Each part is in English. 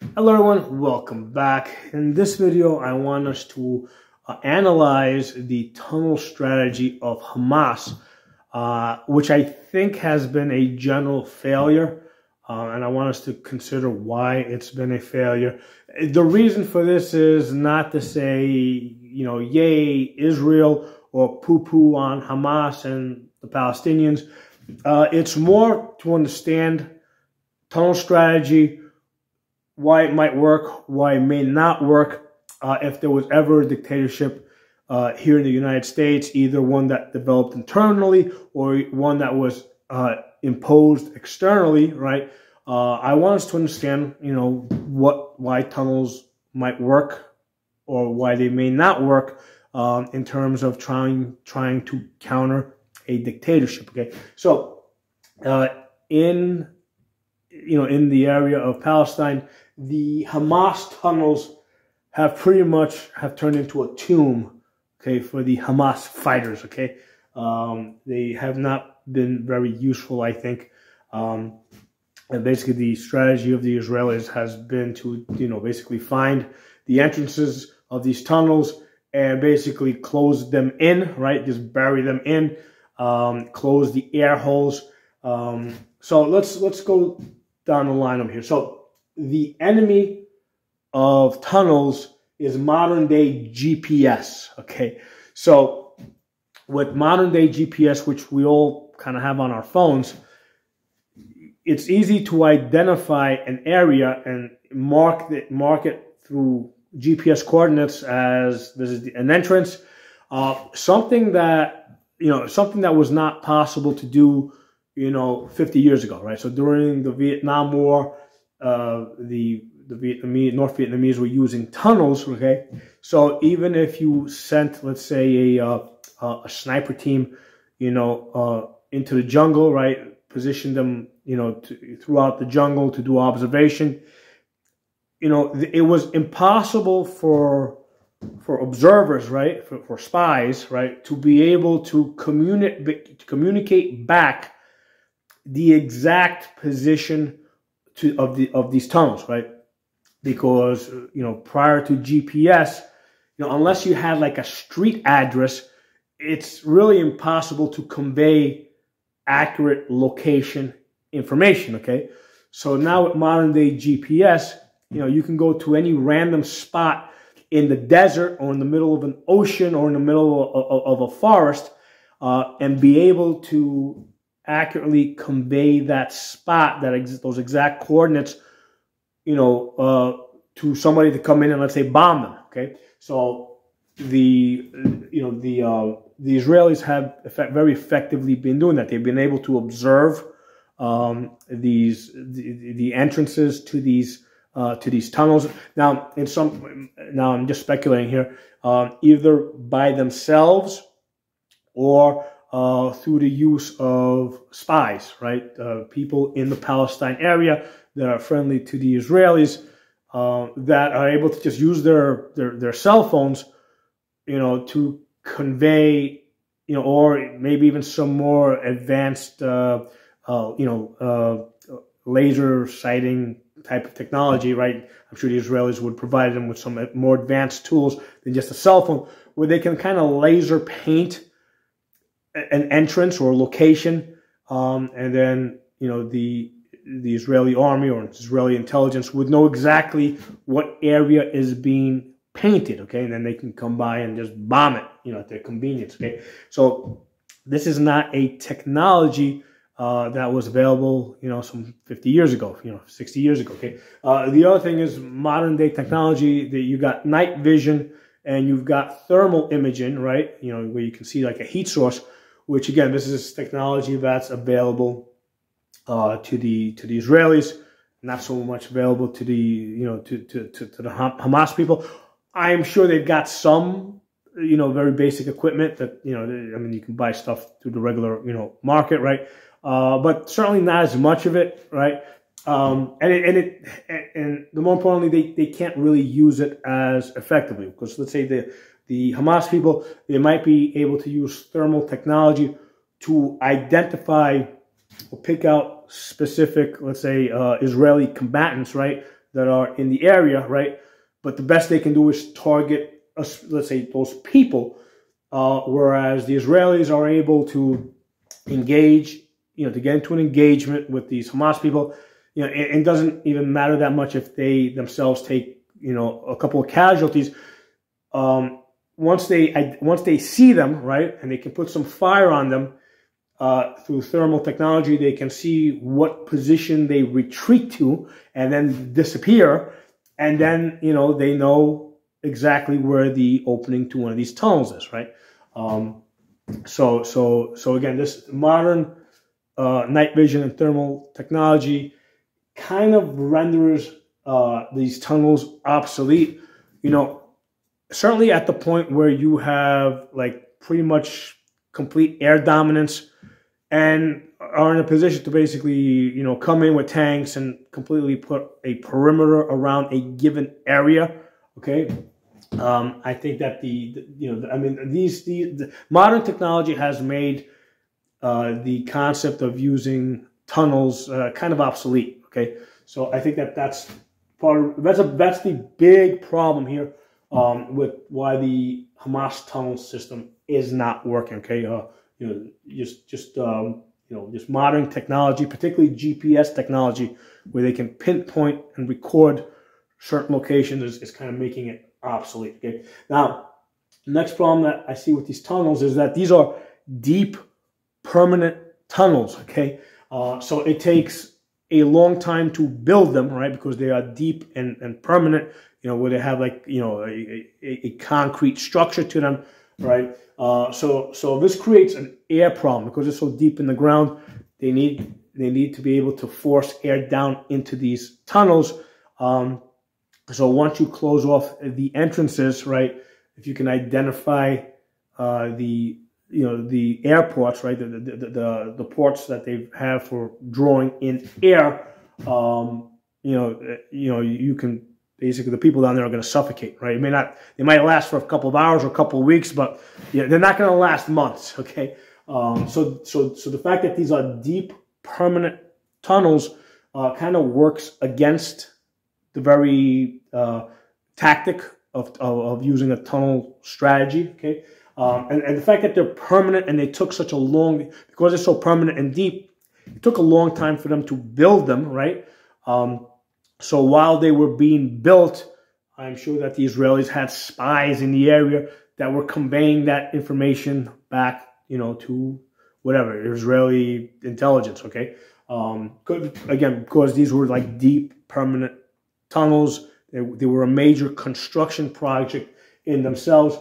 Hello everyone, welcome back. In this video, I want us to analyze the tunnel strategy of Hamas, which I think has been a general failure, and I want us to consider why it's been a failure. The reason for this is not to say, yay, Israel, or poo-poo on Hamas and the Palestinians. It's more to understand tunnel strategy, why it might work, why it may not work, if there was ever a dictatorship here in the United States, either one that developed internally or one that was imposed externally, right? I want us to understand, why tunnels might work or why they may not work in terms of trying to counter a dictatorship. Okay, so in the area of Palestine, the Hamas tunnels have pretty much turned into a tomb, okay, for the Hamas fighters, okay. They have not been very useful, I think. And basically the strategy of the Israelis has been to, basically find the entrances of these tunnels and basically close them in, right? Just bury them in, close the air holes. So let's go down the line over here. So the enemy of tunnels is modern day GPS. Okay, so with modern day GPS, which we all kind of have on our phones, it's easy to identify an area and mark it through GPS coordinates as this is an entrance. Something that was not possible to do 50 years ago, right? So during the Vietnam War, the North Vietnamese were using tunnels, okay? So even if you sent, let's say, a sniper team, into the jungle, right? Position them, throughout the jungle to do observation. It was impossible for observers, right? For spies, right? To be able to communicate back the exact position of these tunnels, right? Because prior to GPS, unless you had like a street address, it's really impossible to convey accurate location information. Okay, so now with modern day GPS, you can go to any random spot in the desert or in the middle of an ocean or in the middle of a forest, and be able to accurately convey that spot, those exact coordinates, to somebody to come in and, let's say, bomb them. Okay, so the Israelis have very effectively been doing that. They've been able to observe the entrances to these tunnels. Now I'm just speculating here, either by themselves or through the use of spies, right? People in the Palestine area that are friendly to the Israelis, that are able to just use their cell phones, to convey, or maybe even some more advanced, laser sighting type of technology, right? I'm sure the Israelis would provide them with some more advanced tools than just a cell phone, where they can kind of laser paint an entrance or location, and then the Israeli army or Israeli intelligence would know exactly what area is being painted, okay, and then they can come by and just bomb it, at their convenience. Okay, so this is not a technology that was available, some 50 years ago, 60 years ago. Okay, the other thing is modern day technology that you got night vision and you've got thermal imaging, right? Where you can see like a heat source. Which again, this is technology that's available to the Israelis, not so much available to the to the Hamas people. I'm sure they've got some very basic equipment that you can buy stuff through the regular market, right? But certainly not as much of it, right? And the more importantly, they can't really use it as effectively, because let's say the Hamas people, they might be able to use thermal technology to identify or pick out specific, let's say, Israeli combatants, right? that are in the area, right? But the best they can do is target, let's say, those people, whereas the Israelis are able to engage, to get into an engagement with these Hamas people. It doesn't even matter that much if they themselves take, a couple of casualties. Once they see them, right, and they can put some fire on them through thermal technology, they can see what position they retreat to and then disappear. And then, they know exactly where the opening to one of these tunnels is, right? So again, this modern night vision and thermal technology kind of renders these tunnels obsolete. Certainly at the point where you have like pretty much complete air dominance and are in a position to basically, come in with tanks and completely put a perimeter around a given area. Okay. I think that the modern technology has made the concept of using tunnels kind of obsolete. Okay. So I think that that's the big problem here with why the Hamas tunnel system is not working. Okay. Just modern technology, particularly GPS technology, where they can pinpoint and record certain locations is kind of making it obsolete. Okay. Now, the next problem that I see with these tunnels is that these are deep, permanent tunnels. Okay. So it takes a long time to build them, right? Because they are deep and permanent, where they have like, a concrete structure to them, right? So this creates an air problem because it's so deep in the ground. They need to be able to force air down into these tunnels. So once you close off the entrances, right, if you can identify the airports, right, the ports that they have for drawing in air, you can basically, the people down there are going to suffocate, right? They might last for a couple of hours or a couple of weeks, but they're not going to last months. Okay, so the fact that these are deep, permanent tunnels kind of works against the very tactic of using a tunnel strategy. Okay. And the fact that they're permanent and they took such a long, because they're so permanent and deep, it took a long time for them to build them, right? So while they were being built, I'm sure that the Israelis had spies in the area that were conveying that information back, to whatever, Israeli intelligence, okay? Again, because these were like deep, permanent tunnels, they were a major construction project in themselves.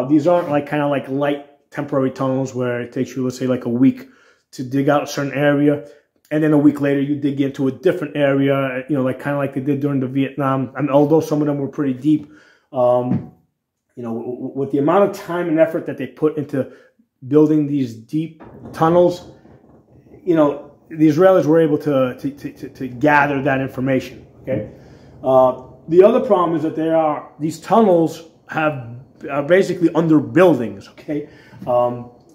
These aren't like kind of like light temporary tunnels where it takes you, let's say, like a week to dig out a certain area, and then a week later you dig into a different area, like kind of like they did during the Vietnam. And although some of them were pretty deep, with the amount of time and effort that they put into building these deep tunnels, the Israelis were able to gather that information. Okay. The other problem is that these tunnels are basically under buildings. Okay.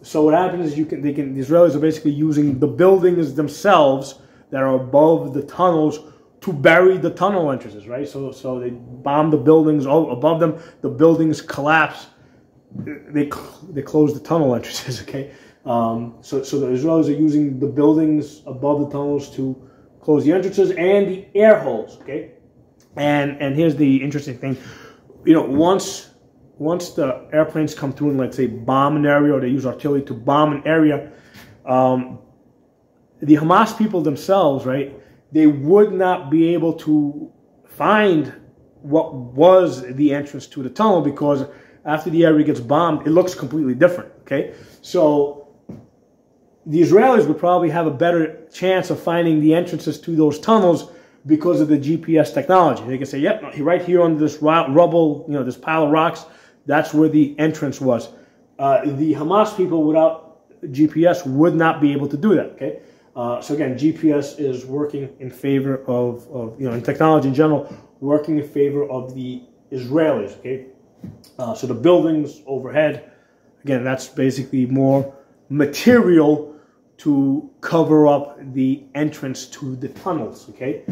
So what happens is the Israelis are basically using the buildings themselves that are above the tunnels to bury the tunnel entrances, right? So they bomb the buildings above them. The buildings collapse. They close the tunnel entrances. Okay. So the Israelis are using the buildings above the tunnels to close the entrances and the air holes. Okay. And here's the interesting thing. Once the airplanes come through and, let's say, bomb an area, or they use artillery to bomb an area, the Hamas people themselves, right, they would not be able to find what was the entrance to the tunnel, because after the area gets bombed, it looks completely different, okay? So the Israelis would probably have a better chance of finding the entrances to those tunnels because of the GPS technology. They can say, yep, right here on this rubble, this pile of rocks, that's where the entrance was. The Hamas people without GPS would not be able to do that, okay? So again, GPS is working in favor of in technology in general, working in favor of the Israelis, okay? So the buildings overhead, again, that's basically more material to cover up the entrance to the tunnels, okay?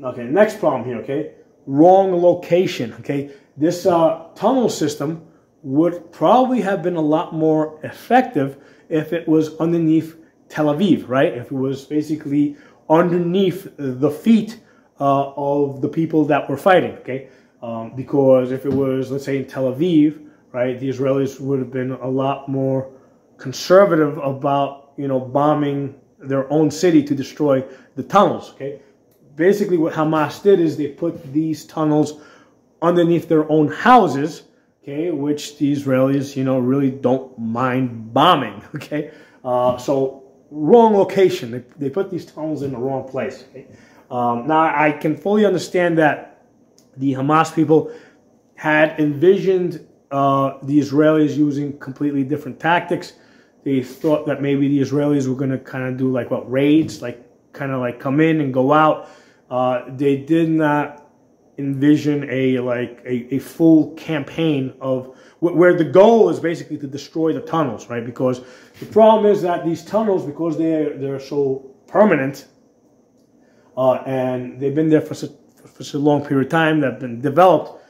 Okay, next problem here, okay? Wrong location, okay? This tunnel system would probably have been a lot more effective if it was underneath Tel Aviv, right? If it was basically underneath the feet of the people that were fighting, okay? Because if it was, let's say, in Tel Aviv, right, the Israelis would have been a lot more conservative about, you know, bombing their own city to destroy the tunnels, okay? Basically, what Hamas did is they put these tunnels underneath their own houses, okay, which the Israelis, you know, really don't mind bombing, okay? So, wrong location. They put these tunnels in the wrong place, okay? Now, I can fully understand that the Hamas people had envisioned the Israelis using completely different tactics. They thought that maybe the Israelis were going to kind of do like what, raids, like kind of like come in and go out. They did not envision a full campaign of where the goal is basically to destroy the tunnels, right? Because the problem is that these tunnels, because they're so permanent, and they've been there for such a long period of time, that have been developed,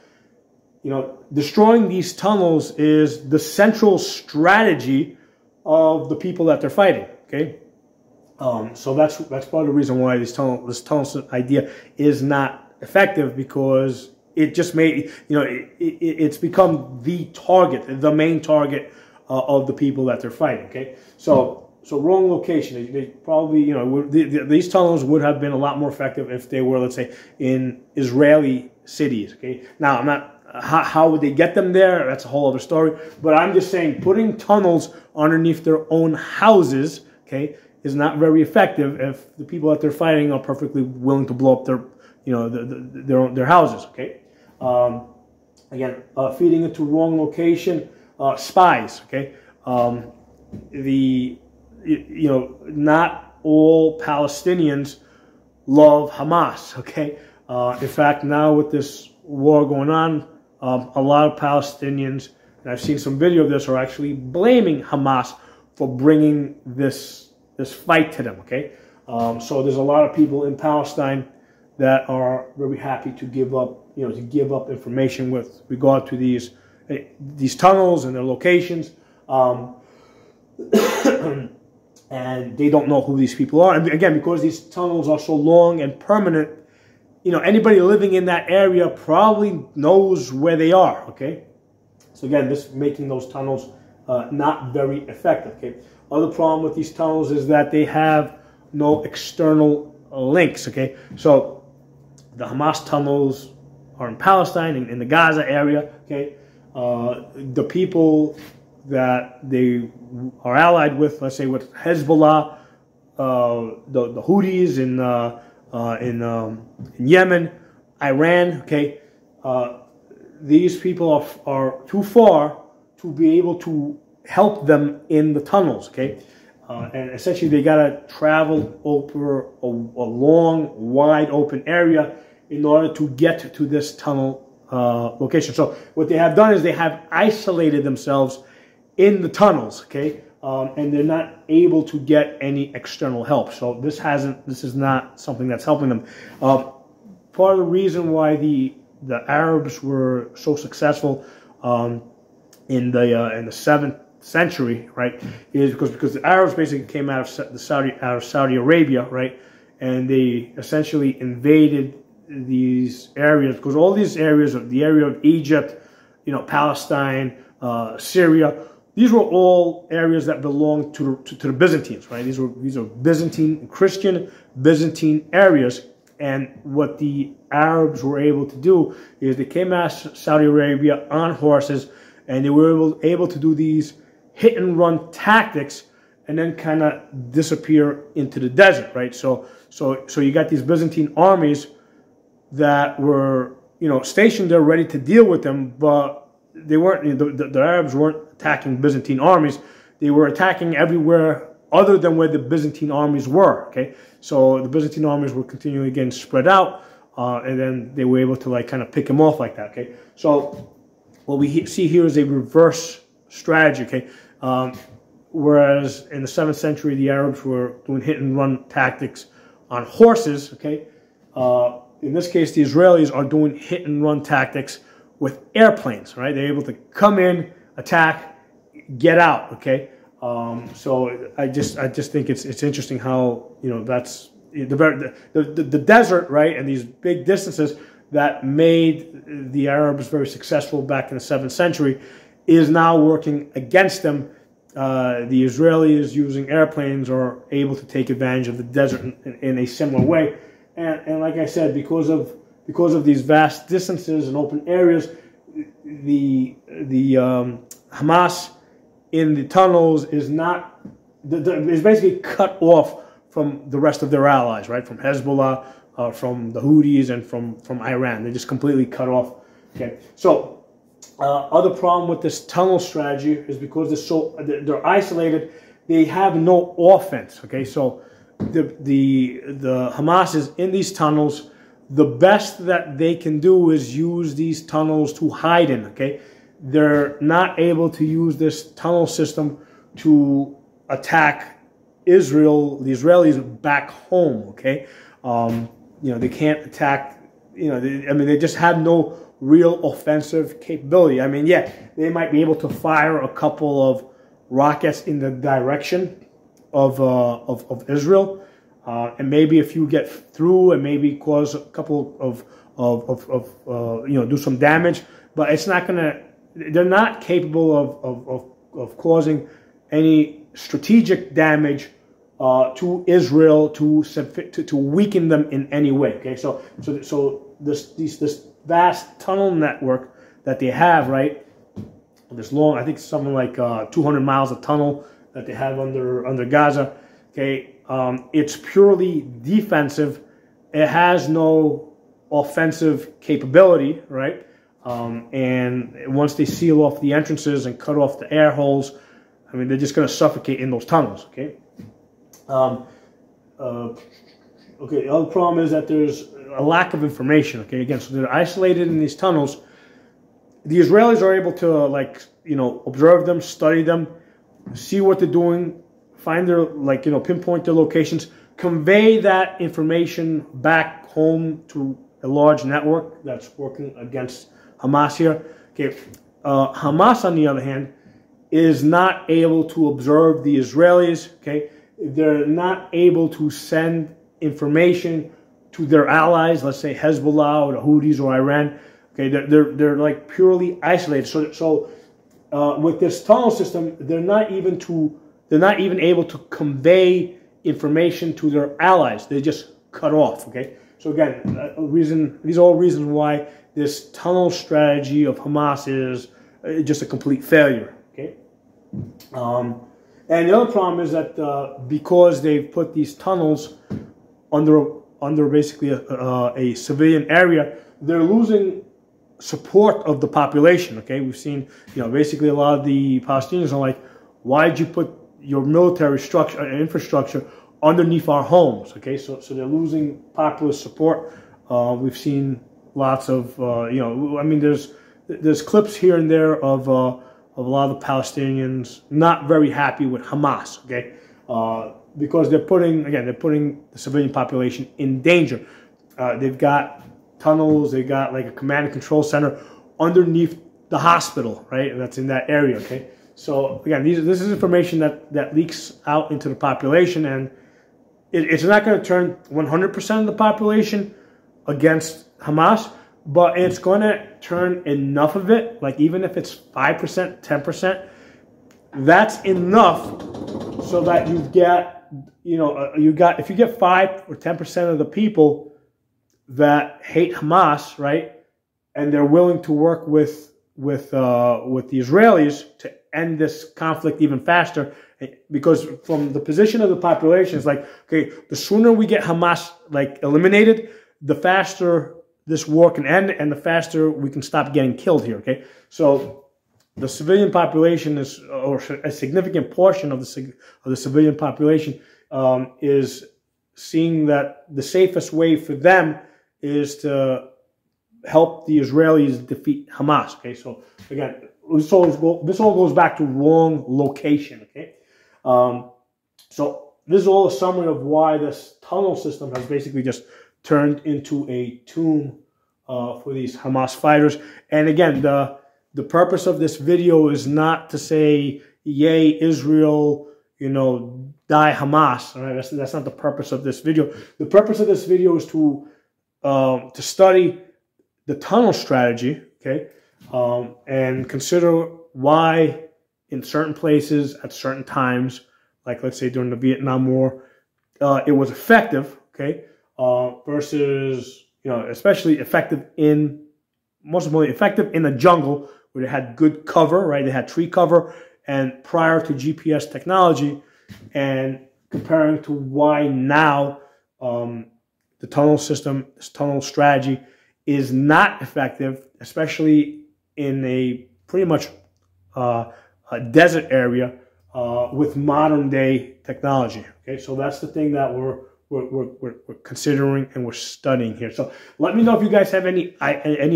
you know, destroying these tunnels is the central strategy of the people that they're fighting, okay? So that's part of the reason why this tunnel idea is not effective, because it just made, you know, it's become the target, the main target of the people that they're fighting, okay? So wrong location. They probably, you know, these tunnels would have been a lot more effective if they were, let's say, in Israeli cities, okay? Now, I'm not, how would they get them there? That's a whole other story. But I'm just saying, putting tunnels underneath their own houses, okay, is not very effective if the people that they're fighting are perfectly willing to blow up their, you know, their houses, okay? Again, feeding into wrong location, spies, okay? You know, not all Palestinians love Hamas, okay? In fact, now with this war going on, a lot of Palestinians, and I've seen some video of this, are actually blaming Hamas for bringing this fight to them, okay? So there's a lot of people in Palestine that are very happy to give up, you know, to give up information with regard to these tunnels and their locations. And they don't know who these people are. And again, because these tunnels are so long and permanent, you know, anybody living in that area probably knows where they are, okay? So again, this making those tunnels not very effective, okay? Other problem with these tunnels is that they have no external links, okay? So the Hamas tunnels are in Palestine, in the Gaza area, okay? The people that they are allied with, let's say with Hezbollah, the Houthis in Yemen, Iran, okay? These people are too far to be able to help them in the tunnels, okay? And essentially they gotta travel over a long, wide open area in order to get to this tunnel location. So what they have done is they have isolated themselves in the tunnels, okay? And they're not able to get any external help. So this is not something that's helping them. Part of the reason why the Arabs were so successful in the 7th century, right, is because the Arabs basically came out of Saudi Arabia, right, and they essentially invaded these areas, because all these areas, the area of Egypt, you know, Palestine, Syria, these were all areas that belonged to the Byzantines, right? These are Byzantine, Christian Byzantine areas. And what the Arabs were able to do is they came out of Saudi Arabia on horses, and they were able to do these hit and run tactics and then kind of disappear into the desert, right? So you got these Byzantine armies that were, you know, stationed there ready to deal with them, but they weren't, the Arabs weren't attacking Byzantine armies. They were attacking everywhere other than where the Byzantine armies were, okay? So the Byzantine armies were continually getting spread out, and then they were able to like kind of pick them off like that, okay? So what we see here is a reverse strategy, okay? Whereas in the 7th century, the Arabs were doing hit and run tactics on horses, okay? in this case, the Israelis are doing hit and run tactics with airplanes, right? They're able to come in, attack, get out, okay? So I just think it's interesting how, you know, that's the desert, right? And these big distances that made the Arabs very successful back in the 7th century is now working against them. The Israelis using airplanes are able to take advantage of the desert in a similar way. And like I said, because of these vast distances and open areas, the Hamas in the tunnels is basically cut off from the rest of their allies, right? From Hezbollah, from the Houthis, and from Iran. They're just completely cut off. Okay, so other problem with this tunnel strategy is because they're isolated. They have no offense. Okay, so the Hamas is in these tunnels. The best that they can do is use these tunnels to hide in. Okay, they're not able to use this tunnel system to attack Israel, the Israelis back home. Okay, you know, they can't attack. You know, they just have no real offensive capability. I mean, yeah, they might be able to fire a couple of rockets in the direction of Israel, and maybe if you get through and maybe cause a couple of you know, do some damage, but it's not gonna. They're not capable of causing any strategic damage to Israel to weaken them in any way. Okay, so this vast tunnel network that they have, right? This long, I think something like 200 miles of tunnel that they have under Gaza. Okay, it's purely defensive. It has no offensive capability, right? And once they seal off the entrances and cut off the air holes, I mean, they're just going to suffocate in those tunnels. Okay. Okay. The other problem is that there's a lack of information. Okay. Again, so they're isolated in these tunnels. The Israelis are able to, like, you know, observe them, study them, see what they're doing, find their, like, you know, pinpoint their locations, convey that information back home to a large network that's working against Hamas here. Okay, Hamas, on the other hand, is not able to observe the Israelis. Okay, they're not able to send information to their allies, let's say Hezbollah or the Houthis or Iran. Okay, they're like purely isolated. So with this tunnel system, they're not even able to convey information to their allies. They just cut off. Okay, so again, these are all reasons why this tunnel strategy of Hamas is just a complete failure. Okay, and the other problem is that because they've put these tunnels under basically a civilian area, they're losing support of the population. Okay, we've seen, you know, basically a lot of the Palestinians are like, why did you put your military structure and infrastructure underneath our homes? Okay, so they're losing popular support. We've seen lots of you know, I mean, there's clips here and there of a lot of the Palestinians not very happy with Hamas. Okay, because they're putting the civilian population in danger. They've got tunnels, they got like a command and control center underneath the hospital, right? And that's in that area. Okay, so again, this is information that leaks out into the population, and it's not going to turn 100% of the population against Hamas, but it's going to turn enough of it, like even if it's 5%, 10%, that's enough so that you get, you know, if you get 5 or 10% of the people that hate Hamas, right, and they're willing to work with the Israelis to end this conflict even faster, because from the position of the population, it's like, okay, the sooner we get Hamas like eliminated, the faster this war can end, and the faster we can stop getting killed here. Okay, so the civilian population is, or a significant portion of the civilian population is seeing that the safest way for them is to help the Israelis defeat Hamas. Okay, so again, this all goes back to wrong location. Okay, so this is all a summary of why this tunnel system has basically just turned into a tomb for these Hamas fighters. And again, the purpose of this video is not to say, yay, Israel, you know, die Hamas. All right, that's not the purpose of this video. The purpose of this video is to study the tunnel strategy, okay, and consider why in certain places at certain times, like let's say during the Vietnam War, it was effective, okay, versus, you know, especially effective in, most importantly, effective in the jungle where they had good cover, right? They had tree cover, and prior to GPS technology, and comparing to why now the tunnel system, this tunnel strategy is not effective, especially in a pretty much a desert area with modern day technology. Okay, so that's the thing that we're considering and we're studying here. So let me know if you guys have any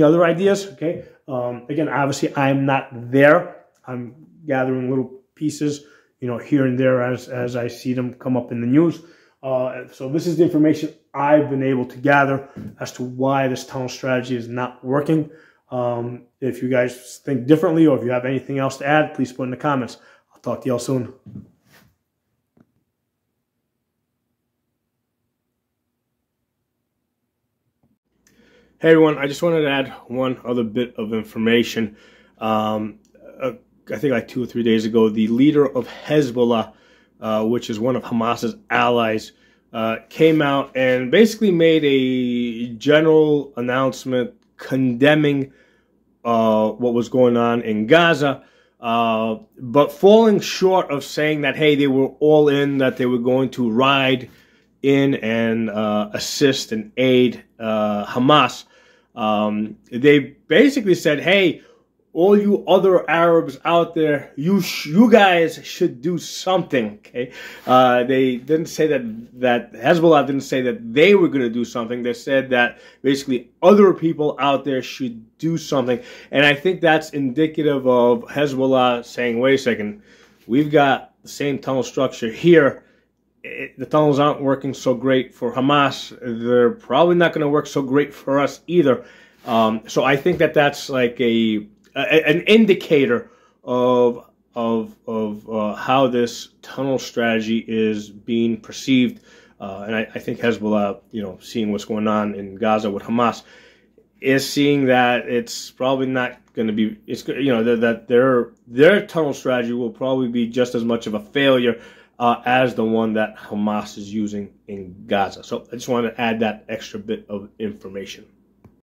other ideas. Okay, again, obviously I'm not there. I'm gathering little pieces, you know, here and there as I see them come up in the news. So this is the information I've been able to gather as to why this tunnel strategy is not working. If you guys think differently or if you have anything else to add, please put in the comments. I'll talk to y'all soon. Hey everyone, I just wanted to add one other bit of information. I think like 2 or 3 days ago, the leader of Hezbollah, which is one of Hamas's allies, came out and basically made a general announcement condemning what was going on in Gaza, but falling short of saying that, hey, they were all in, that they were going to ride in and assist and aid Hamas. They basically said, hey, all you other Arabs out there, you guys should do something, okay? They didn't say that Hezbollah didn't say that they were going to do something. They said that basically other people out there should do something. And I think that's indicative of Hezbollah saying, wait a second, we've got the same tunnel structure here. The tunnels aren't working so great for Hamas. They're probably not going to work so great for us either. So I think that that's like an indicator of how this tunnel strategy is being perceived, and I think Hezbollah, you know, seeing what's going on in Gaza with Hamas, is seeing that it's probably not going to be, it's, you know, that their tunnel strategy will probably be just as much of a failure as the one that Hamas is using in Gaza. So I just wanted to add that extra bit of information.